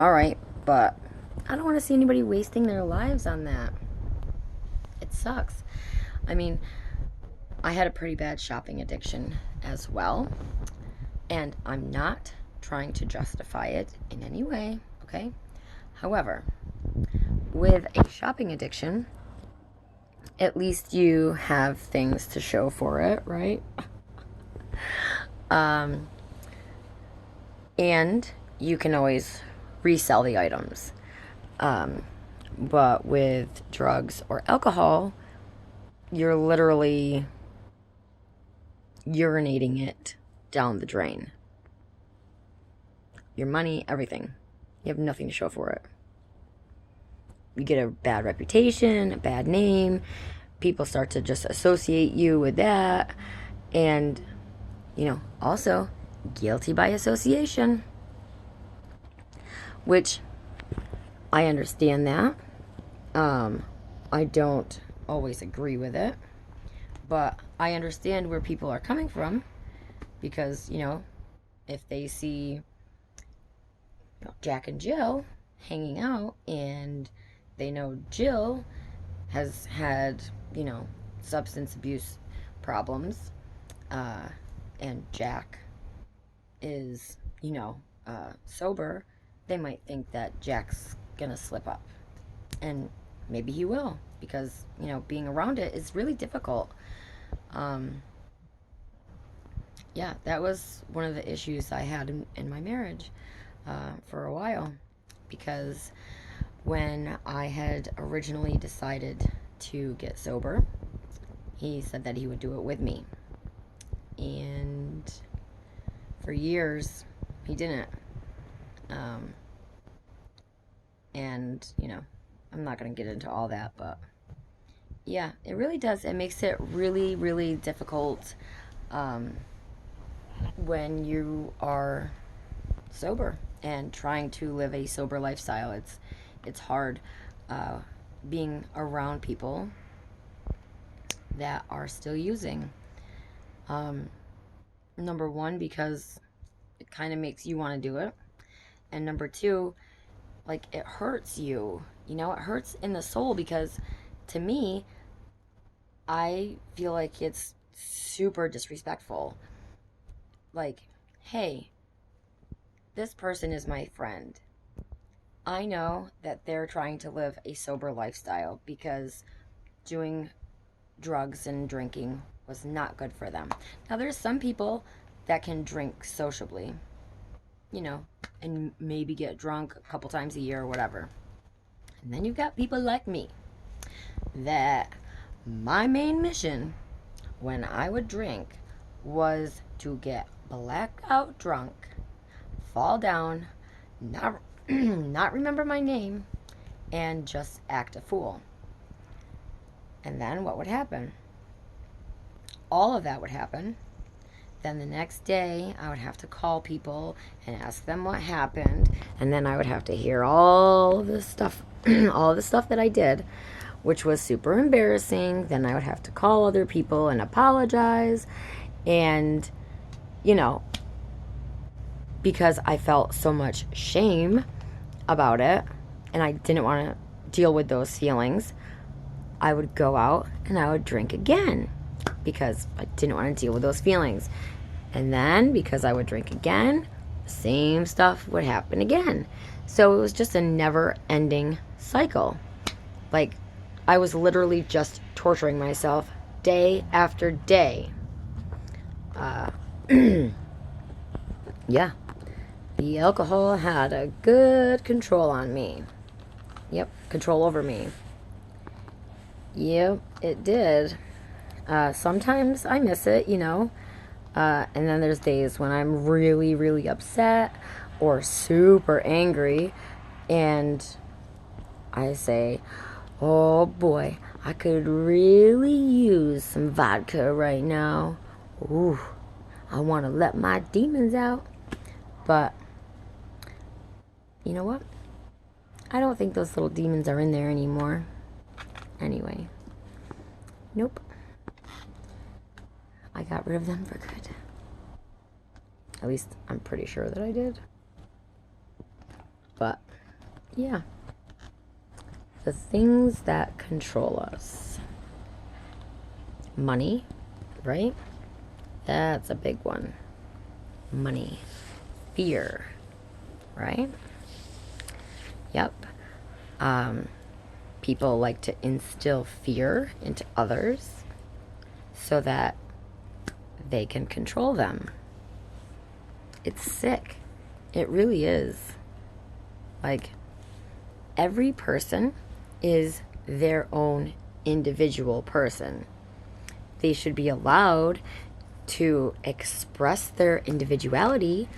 All right, but I don't want to see anybody wasting their lives on that. It sucks. I mean, I had a pretty bad shopping addiction as well, and I'm not trying to justify it in any way, okay? However, with a shopping addiction, at least you have things to show for it, right? Um, and you can always resell the items. Um, but with drugs or alcohol, you're literally urinating it down the drain. Your money, everything. You have nothing to show for it. You get a bad reputation, a bad name. People start to just associate you with that. And, also guilty by association, which I understand that. I don't always agree with it, but I understand where people are coming from because, if they see Jack and Jill hanging out and they know Jill has had, substance abuse problems, uh, and Jack is, sober, they might think that Jack's gonna slip up. And maybe he will because, being around it is really difficult. Um, yeah, that was one of the issues I had in my marriage for a while because when I had originally decided to get sober, he said that he would do it with me. And for years, he didn't. Um, and, I'm not going to get into all that, but yeah, it really does. It makes it really, really difficult um, when you are sober and trying to live a sober lifestyle. It's hard uh, being around people that are still using. Um, Number one, because it kind of makes you want to do it, and number two, like it hurts you. It hurts in the soul because to me, I feel like it's super disrespectful. Like, hey, this person is my friend. I know that they're trying to live a sober lifestyle because doing drugs and drinking was not good for them. Now, there's some people that can drink sociably, you know, and maybe get drunk a couple times a year or whatever. And then you've got people like me that my main mission when I would drink was to get blackout drunk, fall down, not not remember my name, and just act a fool. And then what would happen? All of that would happen. Then the next day, I would have to call people and ask them what happened, and then I would have to hear all of this stuff, all of the stuff that I did, which was super embarrassing. Then I would have to call other people and apologize, and you know, because I felt so much shame about it, and I didn't want to deal with those feelings, I would go out and I would drink again because I didn't want to deal with those feelings. And then because I would drink again, the same stuff would happen again. So it was just a never ending cycle. Like, I was literally just torturing myself day after day. Uh, yeah, the alcohol had a good control on me. Yep, control over me. Yep, it did. Sometimes I miss it, and then there's days when I'm really, really upset or super angry, and I say, oh boy, I could really use some vodka right now. Ooh, I want to let my demons out. But you know what? I don't think those little demons are in there anymore. Anyway, nope. I got rid of them for good. At least I'm pretty sure that I did. But yeah, the things that control us. Money, right? That's a big one. Money. Fear, right? Yep. People like to instill fear into others so that they can control them. It's sick. It really is. Like, every person is their own individual person. They should be allowed to express their individuality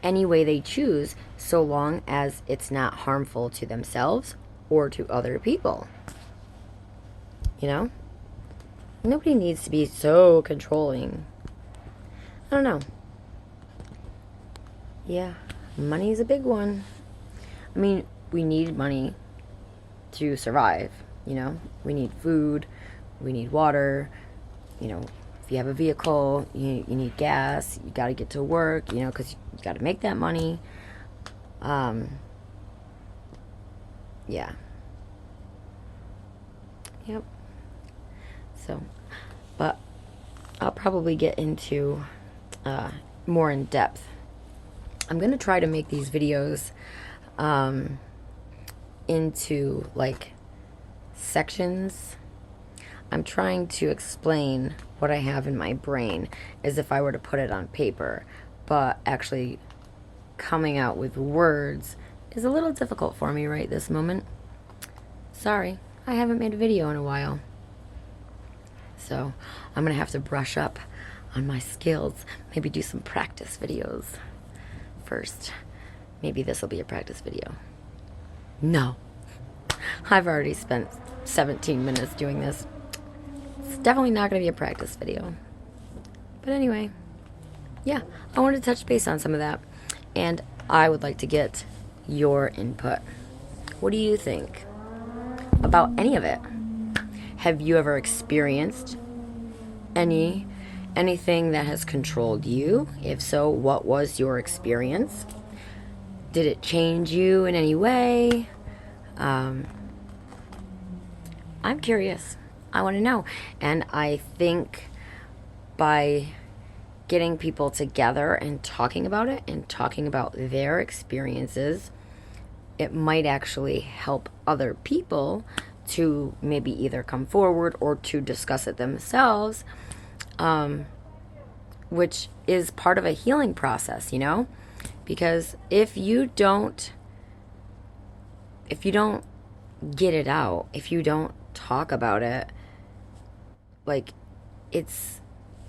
any way they choose, so long as it's not harmful to themselves or to other people. You know? Nobody needs to be so controlling. I don't know. Yeah, money's a big one. I mean, we need money to survive, you know? We need food, we need water, you know, if you have a vehicle, you need gas, you gotta get to work, you know, because you gotta make that money. Yeah. Yep. So, but I'll probably get into more in depth. I'm gonna try to make these videos into like sections. I'm trying to explain what I have in my brain as if I were to put it on paper, but actually coming out with words is a little difficult for me right this moment. Sorry, I haven't made a video in a while. So I'm gonna have to brush up on my skills, maybe do some practice videos first. Maybe this will be a practice video. No, I've already spent 17 minutes doing this. It's definitely not going to be a practice video. But anyway, yeah, I wanted to touch base on some of that. And I would like to get your input. What do you think about any of it? Have you ever experienced anything that has controlled you? If so, what was your experience? Did it change you in any way? I'm curious. I want to know. And I think by getting people together and talking about it and talking about their experiences, it might actually help other people to maybe either come forward or to discuss it themselves, which is part of a healing process, you know? Because if you don't get it out, if you don't talk about it, like, it's,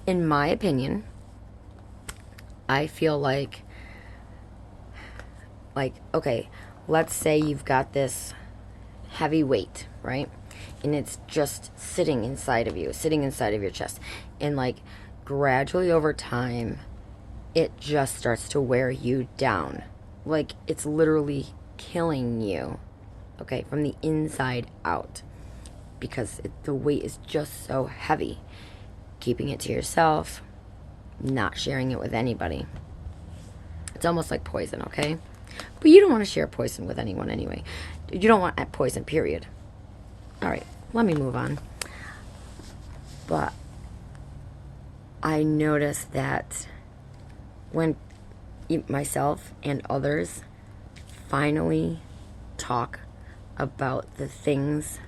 in my opinion, I feel like, okay, let's say you've got this heavy weight, right? And it's just sitting inside of you, sitting inside of your chest. And like gradually over time, it just starts to wear you down. Like it's literally killing you, okay, from the inside out. Because the weight is just so heavy. Keeping it to yourself, not sharing it with anybody. It's almost like poison, okay? But you don't want to share poison with anyone anyway. You don't want poison, period. All right, let me move on. But I noticed that when myself and others finally talk about the things